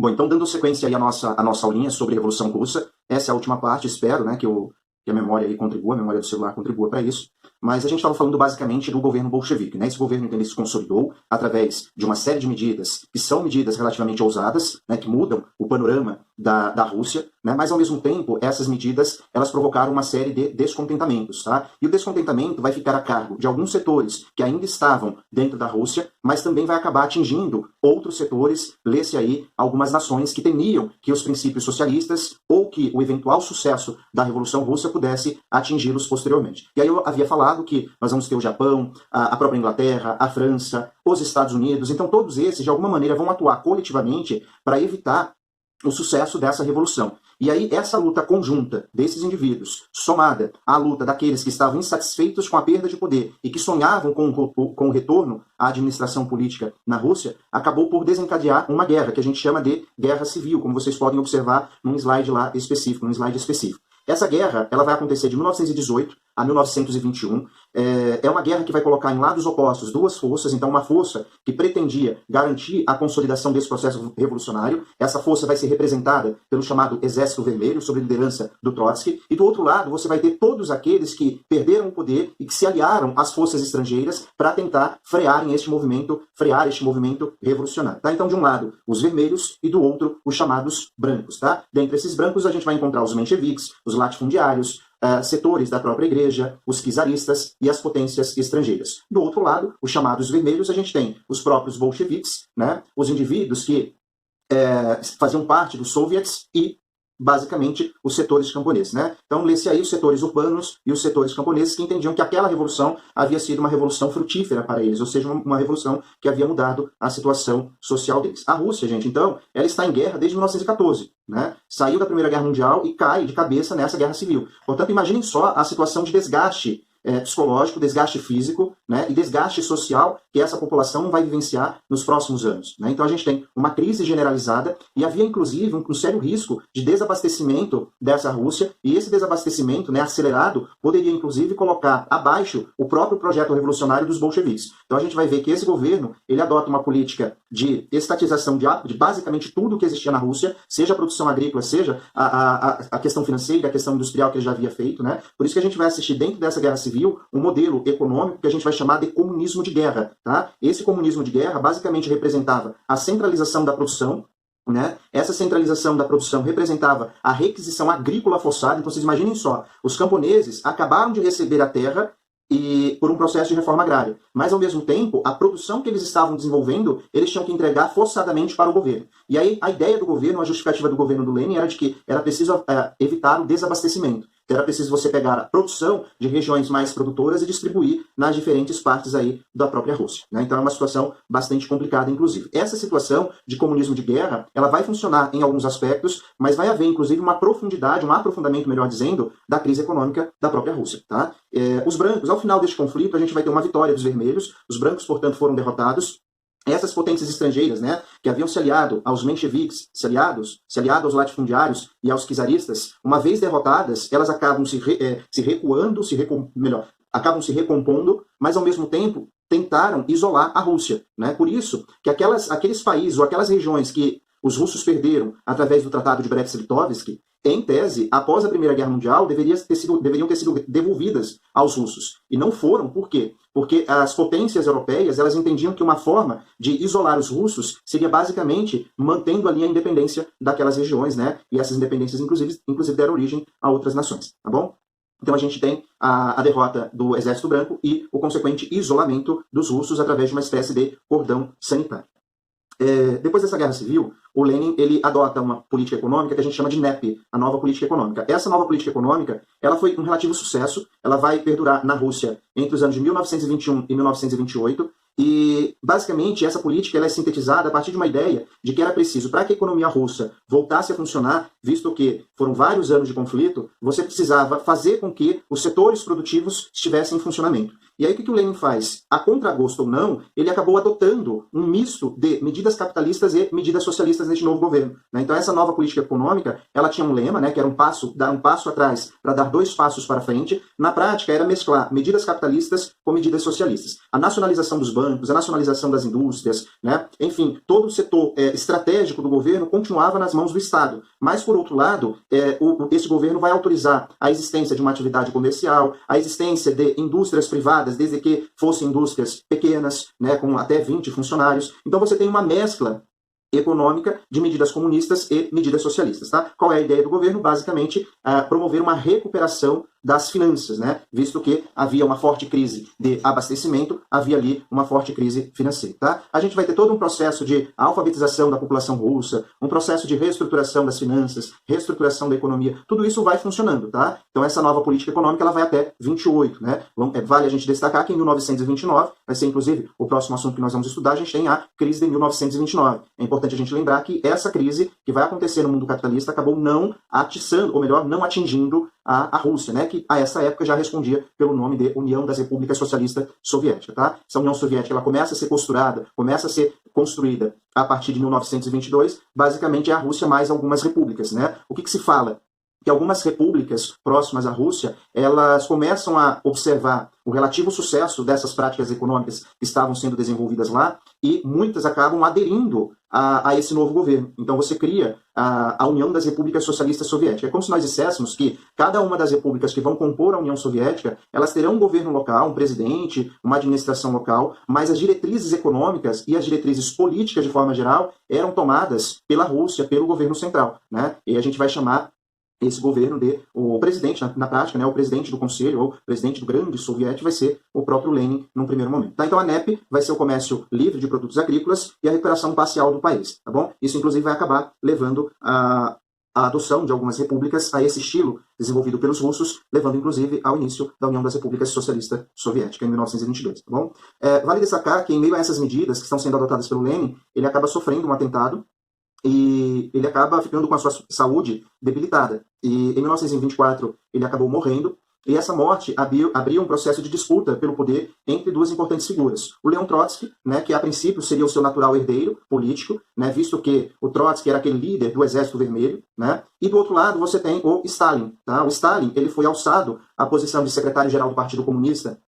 Bom, então dando sequência aí à nossa aulinha sobre a Revolução Russa, essa é a última parte, espero, né, que a memória aí contribua, a memória do celular contribua para isso. Mas a gente estava falando basicamente do governo bolchevique, né? Esse governo então, ele se consolidou através de uma série de medidas que são medidas relativamente ousadas, né, que mudam o panorama da Rússia, né? Mas ao mesmo tempo essas medidas elas provocaram uma série de descontentamentos, tá? E o descontentamento vai ficar a cargo de alguns setores que ainda estavam dentro da Rússia, mas também vai acabar atingindo outros setores, lê-se aí algumas nações que temiam que os princípios socialistas ou que o eventual sucesso da Revolução Russa pudesse atingi-los posteriormente. E aí eu havia falado que nós vamos ter o Japão, a própria Inglaterra, a França, os Estados Unidos, então todos esses de alguma maneira vão atuar coletivamente para evitar o sucesso dessa revolução. E aí essa luta conjunta desses indivíduos, somada à luta daqueles que estavam insatisfeitos com a perda de poder e que sonhavam com o retorno à administração política na Rússia, acabou por desencadear uma guerra, que a gente chama de guerra civil, como vocês podem observar num slide lá específico, Essa guerra ela vai acontecer de 1918 a 1921. É uma guerra que vai colocar em lados opostos duas forças. Então, uma força que pretendia garantir a consolidação desse processo revolucionário. Essa força vai ser representada pelo chamado Exército Vermelho, sob a liderança do Trotsky. E do outro lado, você vai ter todos aqueles que perderam o poder e que se aliaram às forças estrangeiras para tentar frear este movimento revolucionário. Tá? Então, de um lado, os vermelhos e do outro, os chamados brancos. Tá? Dentre esses brancos, a gente vai encontrar os mencheviques, os latifundiários, setores da própria igreja, os czaristas e as potências estrangeiras. Do outro lado, os chamados vermelhos, a gente tem os próprios bolcheviques, né, os indivíduos que faziam parte dos soviets e, basicamente, os setores camponeses. Né? Então, lê-se aí os setores urbanos e os setores camponeses que entendiam que aquela revolução havia sido uma revolução frutífera para eles, ou seja, uma revolução que havia mudado a situação social deles. A Rússia, gente, então, ela está em guerra desde 1914. Né? Saiu da Primeira Guerra Mundial e cai de cabeça nessa guerra civil. Portanto, imaginem só a situação de desgaste psicológico, desgaste físico, né, e desgaste social que essa população vai vivenciar nos próximos anos. Né? Então a gente tem uma crise generalizada e havia inclusive um sério risco de desabastecimento dessa Rússia, e esse desabastecimento, né, acelerado poderia inclusive colocar abaixo o próprio projeto revolucionário dos bolcheviques. Então a gente vai ver que esse governo ele adota uma política de estatização de basicamente tudo que existia na Rússia, seja a produção agrícola, seja a questão financeira, a questão industrial que ele já havia feito. Né? Por isso que a gente vai assistir dentro dessa guerra civil um modelo econômico que a gente vai chamar de comunismo de guerra. Tá? Esse comunismo de guerra basicamente representava a centralização da produção. Né? Essa centralização da produção representava a requisição agrícola forçada. Então vocês imaginem só, os camponeses acabaram de receber a terra e por um processo de reforma agrária. Mas, ao mesmo tempo, a produção que eles estavam desenvolvendo, eles tinham que entregar forçadamente para o governo. E aí, a ideia do governo, a justificativa do governo do Lenin era de que era preciso evitar o desabastecimento. Era preciso você pegar a produção de regiões mais produtoras e distribuir nas diferentes partes aí da própria Rússia. Né? Então é uma situação bastante complicada, inclusive. Essa situação de comunismo de guerra, ela vai funcionar em alguns aspectos, mas vai haver, inclusive, uma profundidade, um aprofundamento, melhor dizendo, da crise econômica da própria Rússia. Tá? Os brancos, ao final deste conflito, a gente vai ter uma vitória dos vermelhos. Os brancos, portanto, foram derrotados. Essas potências estrangeiras, né, que haviam se aliado aos mencheviques, se aliado aos latifundiários e aos czaristas, uma vez derrotadas, elas acabam acabam se recompondo, mas ao mesmo tempo tentaram isolar a Rússia. Né? Por isso que aqueles países ou aquelas regiões que os russos perderam através do Tratado de Brest-Litovsk, em tese, após a Primeira Guerra Mundial, deveriam ter sido devolvidas aos russos. E não foram, por quê? Porque as potências europeias elas entendiam que uma forma de isolar os russos seria basicamente mantendo ali a independência daquelas regiões, né? E essas independências, inclusive deram origem a outras nações. Tá bom? Então a gente tem a derrota do Exército Branco e o consequente isolamento dos russos através de uma espécie de cordão sanitário. Depois dessa guerra civil, o Lenin ele adota uma política econômica que a gente chama de NEP, a nova política econômica. Essa nova política econômica ela foi um relativo sucesso, ela vai perdurar na Rússia entre os anos de 1921 e 1928, e basicamente essa política ela é sintetizada a partir de uma ideia de que era preciso, para que a economia russa voltasse a funcionar, visto que foram vários anos de conflito, você precisava fazer com que os setores produtivos estivessem em funcionamento. E aí o que o Lenin faz? A contragosto ou não, ele acabou adotando um misto de medidas capitalistas e medidas socialistas neste novo governo, né? Então essa nova política econômica, ela tinha um lema, né, que era dar um passo atrás para dar 2 passos para frente. Na prática era mesclar medidas capitalistas com medidas socialistas. A nacionalização dos bancos, a nacionalização das indústrias, né? Enfim, todo o setor estratégico do governo continuava nas mãos do Estado. Mas, por outro lado, esse governo vai autorizar a existência de uma atividade comercial, a existência de indústrias privadas, desde que fossem indústrias pequenas, né, com até 20 funcionários. Então você tem uma mescla econômica de medidas comunistas e medidas socialistas. Tá? Qual é a ideia do governo? Basicamente, promover uma recuperação das finanças, né? Visto que havia uma forte crise de abastecimento, havia ali uma forte crise financeira. Tá? A gente vai ter todo um processo de alfabetização da população russa, um processo de reestruturação das finanças, reestruturação da economia, tudo isso vai funcionando. Tá? Então essa nova política econômica ela vai até 28. Né? Vale a gente destacar que em 1929, vai ser inclusive o próximo assunto que nós vamos estudar, a gente tem a crise de 1929. É importante a gente lembrar que essa crise que vai acontecer no mundo capitalista acabou não atiçando, ou melhor, não atingindo a Rússia, né, que a essa época já respondia pelo nome de União das Repúblicas Socialistas Soviéticas. Tá? Essa União Soviética ela começa a ser costurada, começa a ser construída a partir de 1922, basicamente é a Rússia mais algumas repúblicas. Né? O que se fala? Que algumas repúblicas próximas à Rússia, elas começam a observar o relativo sucesso dessas práticas econômicas que estavam sendo desenvolvidas lá e muitas acabam aderindo a esse novo governo. Então você cria a União das Repúblicas Socialistas Soviéticas. É como se nós disséssemos que cada uma das repúblicas que vão compor a União Soviética, elas terão um governo local, um presidente, uma administração local, mas as diretrizes econômicas e as diretrizes políticas, de forma geral, eram tomadas pela Rússia, pelo governo central. Né? E a gente vai chamar esse governo o presidente, na prática, né, o presidente do conselho, ou presidente do grande soviético, vai ser o próprio Lenin num primeiro momento. Tá? Então a NEP vai ser o comércio livre de produtos agrícolas e a recuperação parcial do país. Tá bom? Isso, inclusive, vai acabar levando a adoção de algumas repúblicas a esse estilo desenvolvido pelos russos, levando, inclusive, ao início da União das Repúblicas Socialistas Soviéticas, em 1922. Tá bom? Vale destacar que, em meio a essas medidas que estão sendo adotadas pelo Lenin, ele acaba sofrendo um atentado, e ele acaba ficando com a sua saúde debilitada. E em 1924 ele acabou morrendo, e essa morte abriu um processo de disputa pelo poder entre 2 importantes figuras. O Leon Trotsky, né, que a princípio seria o seu natural herdeiro político, né, visto que o Trotsky era aquele líder do Exército Vermelho, né, e do outro lado você tem o Stalin. Tá? O Stalin ele foi alçado à posição de secretário-geral do Partido Comunista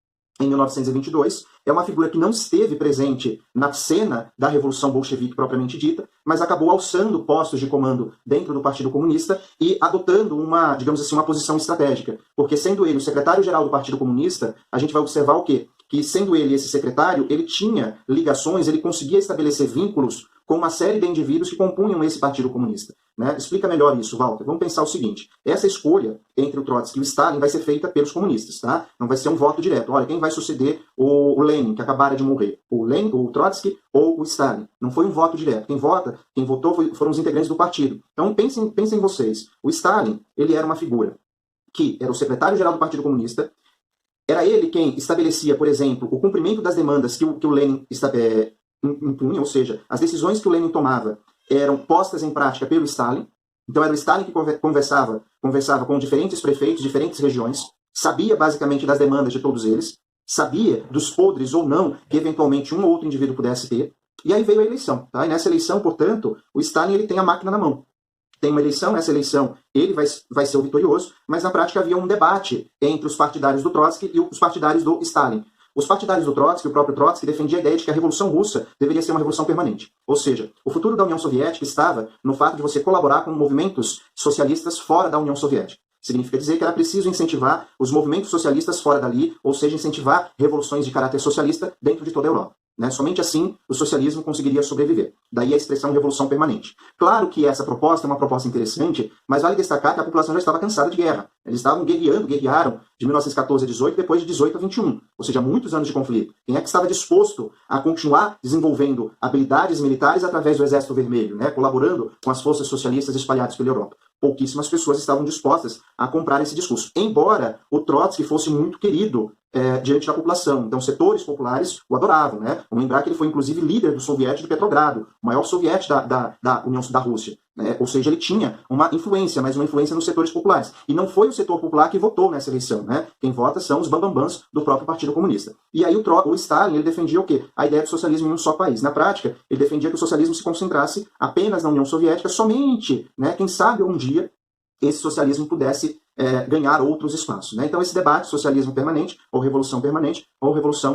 em 1922, é uma figura que não esteve presente na cena da Revolução Bolchevique propriamente dita, mas acabou alçando postos de comando dentro do Partido Comunista e adotando uma, digamos assim, uma posição estratégica. Porque sendo ele o secretário-geral do Partido Comunista, a gente vai observar o quê? Que sendo ele esse secretário, ele tinha ligações, ele conseguia estabelecer vínculos com uma série de indivíduos que compunham esse Partido Comunista. Né? Explica melhor isso, Walter. Vamos pensar o seguinte, essa escolha entre o Trotsky e o Stalin vai ser feita pelos comunistas, tá? Não vai ser um voto direto. Olha, quem vai suceder o Lenin, que acabara de morrer? O Trotsky ou o Stalin? Não foi um voto direto. Quem votou foram os integrantes do partido. Então pensem vocês. O Stalin, ele era uma figura que era o secretário-geral do Partido Comunista, era ele quem estabelecia, por exemplo, o cumprimento das demandas que o Lenin impunha, ou seja, as decisões que o Lenin tomava eram postas em prática pelo Stalin. Então era o Stalin que conversava com diferentes prefeitos, diferentes regiões, sabia basicamente das demandas de todos eles, sabia dos podres ou não que eventualmente um ou outro indivíduo pudesse ter, e aí veio a eleição. Tá? E nessa eleição, portanto, o Stalin ele tem a máquina na mão. Tem uma eleição, nessa eleição ele vai ser o vitorioso, mas na prática havia um debate entre os partidários do Trotsky e os partidários do Stalin. Os partidários do Trotsky, o próprio Trotsky, defendia a ideia de que a Revolução Russa deveria ser uma revolução permanente. Ou seja, o futuro da União Soviética estava no fato de você colaborar com movimentos socialistas fora da União Soviética. Significa dizer que era preciso incentivar os movimentos socialistas fora dali, ou seja, incentivar revoluções de caráter socialista dentro de toda a Europa. Né? Somente assim o socialismo conseguiria sobreviver. Daí a expressão revolução permanente. Claro que essa proposta é uma proposta interessante, mas vale destacar que a população já estava cansada de guerra. Eles estavam guerrearam de 1914 a 18, depois de 18 a 21. Ou seja, muitos anos de conflito. Quem é que estava disposto a continuar desenvolvendo habilidades militares através do Exército Vermelho, né? Colaborando com as forças socialistas espalhadas pela Europa? Pouquíssimas pessoas estavam dispostas a comprar esse discurso. Embora o Trotsky fosse muito querido diante da população. Então, setores populares o adoravam. Né? Vamos lembrar que ele foi, inclusive, líder do soviete de Petrogrado, o maior soviete da União da Rússia. né? Ou seja, ele tinha uma influência, mas uma influência nos setores populares. E não foi o setor popular que votou nessa eleição, né? Quem vota são os bambambãs do próprio Partido Comunista. E aí o Stalin, ele defendia o quê? A ideia do socialismo em um só país. Na prática, ele defendia que o socialismo se concentrasse apenas na União Soviética, somente, né? Quem sabe um dia esse socialismo pudesse ganhar outros espaços, né? Então esse debate, socialismo permanente ou revolução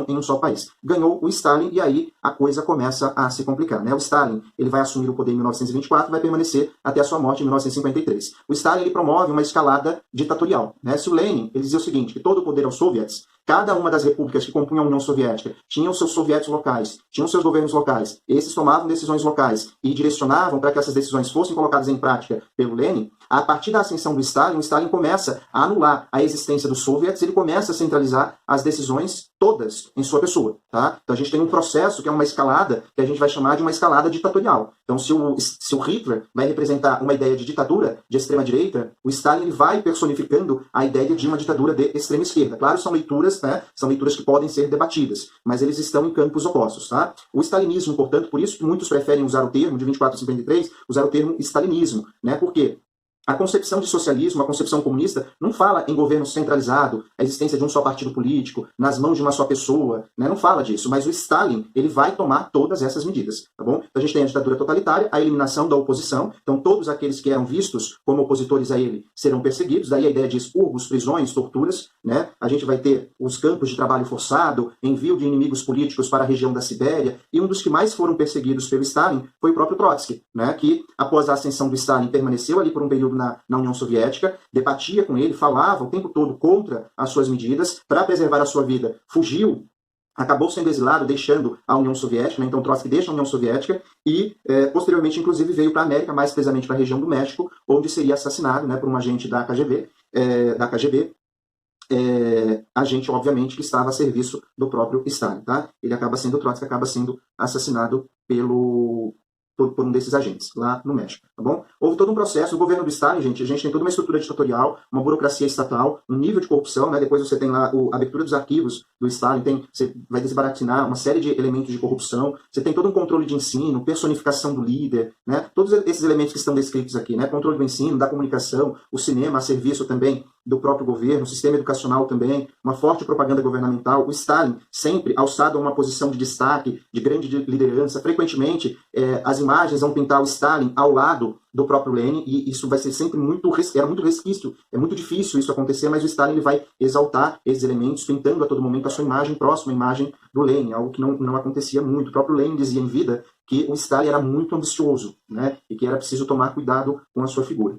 em um só país. Ganhou o Stalin e aí a coisa começa a se complicar, né? O Stalin, ele vai assumir o poder em 1924 e vai permanecer até a sua morte em 1953. O Stalin, ele promove uma escalada ditatorial, né? Se o Lenin, ele dizia o seguinte, que todo o poder aos soviets, cada uma das repúblicas que compunham a União Soviética tinham seus soviets locais, tinham seus governos locais, esses tomavam decisões locais e direcionavam para que essas decisões fossem colocadas em prática pelo Lenin. A partir da ascensão do Stalin, o Stalin começa a anular a existência dos soviets, ele começa a centralizar as decisões todas em sua pessoa, tá? Então a gente tem um processo que é uma escalada que a gente vai chamar de uma escalada ditatorial. Então se o Hitler vai representar uma ideia de ditadura de extrema direita, o Stalin, ele vai personificando a ideia de uma ditadura de extrema esquerda. Claro, são leituras, né? São leituras que podem ser debatidas, mas eles estão em campos opostos, tá? O stalinismo, portanto, por isso que muitos preferem usar o termo de 24 a 53, usar o termo stalinismo, né? Por quê? A concepção de socialismo, a concepção comunista, não fala em governo centralizado, a existência de um só partido político, nas mãos de uma só pessoa, né? Não fala disso, mas o Stalin, ele vai tomar todas essas medidas, tá bom? Então a gente tem a ditadura totalitária, a eliminação da oposição, então todos aqueles que eram vistos como opositores a ele serão perseguidos, daí a ideia de expurgos, prisões, torturas, né? A gente vai ter os campos de trabalho forçado, envio de inimigos políticos para a região da Sibéria, e um dos que mais foram perseguidos pelo Stalin foi o próprio Trotsky, né? Que após a ascensão do Stalin permaneceu ali por um período na União Soviética, debatia com ele, falava o tempo todo contra as suas medidas, para preservar a sua vida, fugiu, acabou sendo exilado, deixando a União Soviética, né? Então Trotsky deixa a União Soviética e, posteriormente, inclusive, veio para a América, mais precisamente para a região do México, onde seria assassinado, né, por um agente da KGB, agente, obviamente, que estava a serviço do próprio Stalin, tá? Trotsky acaba sendo assassinado por um desses agentes, lá no México, tá bom? Houve todo um processo, o governo do Stalin, gente, a gente tem toda uma estrutura ditatorial, uma burocracia estatal, um nível de corrupção, né? Depois você tem lá a abertura dos arquivos do Stalin, você vai desbaratinar uma série de elementos de corrupção, você tem todo um controle de ensino, personificação do líder, né? Todos esses elementos que estão descritos aqui, né? Controle do ensino, da comunicação, o cinema a serviço também do próprio governo, o sistema educacional também, uma forte propaganda governamental, o Stalin sempre alçado a uma posição de destaque, de grande liderança, frequentemente as imagens vão pintar o Stalin ao lado do próprio Lenin, e isso vai ser sempre era muito resquício, é muito difícil isso acontecer, mas o Stalin, ele vai exaltar esses elementos, pintando a todo momento a sua imagem próxima à imagem do Lenin, algo que não acontecia muito. O próprio Lenin dizia em vida que o Stalin era muito ambicioso, né, e que era preciso tomar cuidado com a sua figura.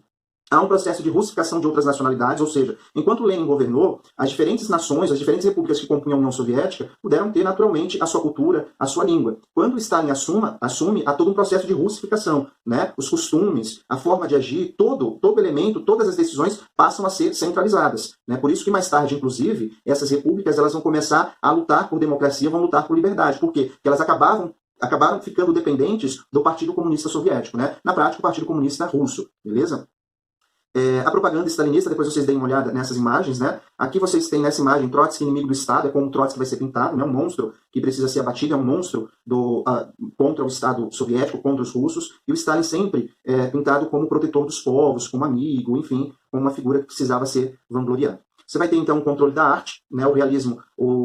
Há um processo de russificação de outras nacionalidades, ou seja, enquanto Lenin governou, as diferentes nações, as diferentes repúblicas que compunham a União Soviética puderam ter naturalmente a sua cultura, a sua língua. Quando o Stalin assume, há todo um processo de russificação, né? Os costumes, a forma de agir, todo elemento, todas as decisões passam a ser centralizadas, né? Por isso que mais tarde, inclusive, essas repúblicas, elas vão começar a lutar por democracia, vão lutar por liberdade. Por quê? Porque elas acabaram ficando dependentes do Partido Comunista Soviético, né? Na prática, o Partido Comunista Russo, beleza? A propaganda stalinista, depois vocês deem uma olhada nessas imagens, né? Aqui vocês têm nessa imagem Trotsky, inimigo do Estado, é como o Trotsky vai ser pintado, né? Um monstro que precisa ser abatido, é um monstro contra o Estado soviético, contra os russos, e o Stalin sempre pintado como protetor dos povos, como amigo, enfim, como uma figura que precisava ser vangloriada. Você vai ter, então, o controle da arte, né? O realismo,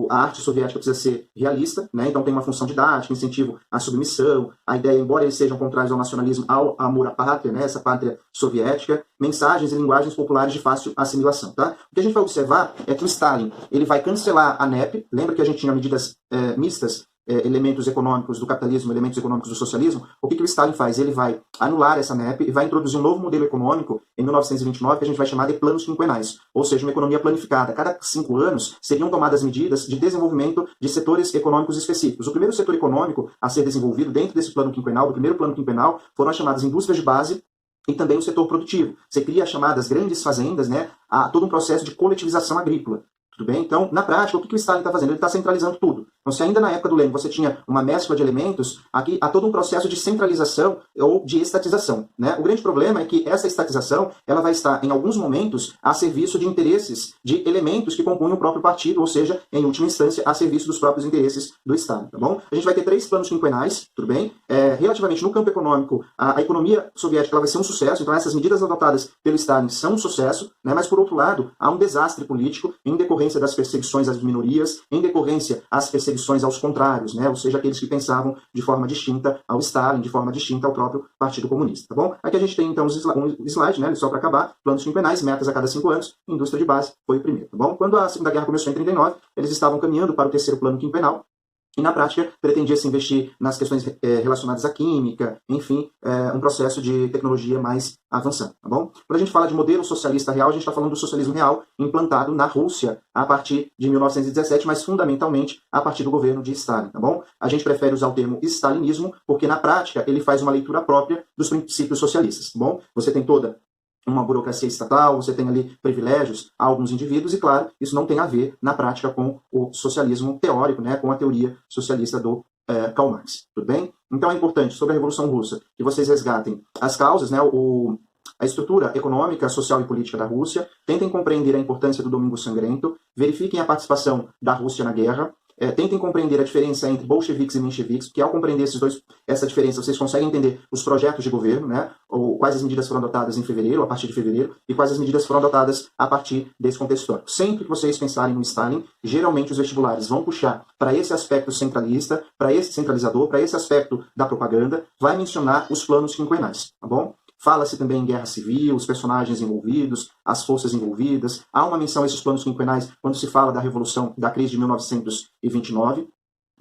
a arte soviética precisa ser realista, né? Então tem uma função didática, incentivo à submissão, a ideia, embora eles sejam contrários ao nacionalismo, ao amor à pátria, né? Essa pátria soviética, mensagens e linguagens populares de fácil assimilação, tá? O que a gente vai observar é que o Stalin, ele vai cancelar a NEP, lembra que a gente tinha medidas mistas, elementos econômicos do capitalismo, elementos econômicos do socialismo. O que o Stalin faz? Ele vai anular essa NEP e vai introduzir um novo modelo econômico em 1929 que a gente vai chamar de planos quinquenais, ou seja, uma economia planificada. Cada 5 anos seriam tomadas medidas de desenvolvimento de setores econômicos específicos. O primeiro setor econômico a ser desenvolvido dentro desse plano quinquenal, do primeiro plano quinquenal, foram as chamadas indústrias de base e também o setor produtivo. Você cria as chamadas grandes fazendas, né? Há todo um processo de coletivização agrícola. Tudo bem? Então, na prática, o que o Stalin está fazendo? Ele está centralizando tudo. Então, se ainda na época do Lênin você tinha uma mescla de elementos, aqui há todo um processo de centralização ou de estatização, né? O grande problema é que essa estatização ela vai estar, em alguns momentos, a serviço de interesses de elementos que compõem o próprio partido, ou seja, em última instância, a serviço dos próprios interesses do Estado, tá bom? A gente vai ter 3 planos quinquenais, tudo bem? Relativamente no campo econômico, a economia soviética ela vai ser um sucesso, então essas medidas adotadas pelo Stalin são um sucesso, né? Mas por outro lado, há um desastre político em decorrência das perseguições às minorias, em decorrência às perseguições aos contrários, né? Ou seja, aqueles que pensavam de forma distinta ao Stalin, de forma distinta ao próprio Partido Comunista, tá bom? Aqui a gente tem então um slide, né? Só para acabar, planos quinquenais, metas a cada 5 anos, indústria de base foi o primeiro, tá bom? Quando a Segunda Guerra começou em 39, eles estavam caminhando para o terceiro plano quinquenal, e, na prática, pretendia se investir nas questões relacionadas à química, enfim, um processo de tecnologia mais avançado, tá bom? Quando a gente fala de modelo socialista real, a gente está falando do socialismo real implantado na Rússia a partir de 1917, mas fundamentalmente a partir do governo de Stalin, tá bom? A gente prefere usar o termo stalinismo, porque, na prática, ele faz uma leitura própria dos princípios socialistas, tá bom? Você tem toda uma burocracia estatal, você tem ali privilégios a alguns indivíduos, e claro, isso não tem a ver, na prática, com o socialismo teórico, né, com a teoria socialista do Karl Marx, tudo bem? Então é importante, sobre a Revolução Russa, que vocês resgatem as causas, né, a estrutura econômica, social e política da Rússia, tentem compreender a importância do Domingo Sangrento, verifiquem a participação da Rússia na guerra, tentem compreender a diferença entre bolcheviques e mencheviques, porque ao compreender essa diferença, vocês conseguem entender os projetos de governo, né? Ou quais as medidas foram adotadas em fevereiro, a partir de fevereiro, e quais as medidas foram adotadas a partir desse contexto histórico. Sempre que vocês pensarem no Stalin, geralmente os vestibulares vão puxar para esse aspecto centralista, para esse centralizador, para esse aspecto da propaganda, vai mencionar os planos quinquenais, tá bom? Fala-se também em guerra civil, os personagens envolvidos, as forças envolvidas. Há uma menção a esses planos quinquenais quando se fala da Revolução, da crise de 1929.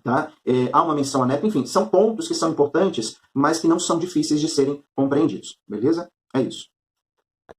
Tá? Há uma menção a NEP. Enfim, são pontos que são importantes, mas que não são difíceis de serem compreendidos. Beleza? É isso.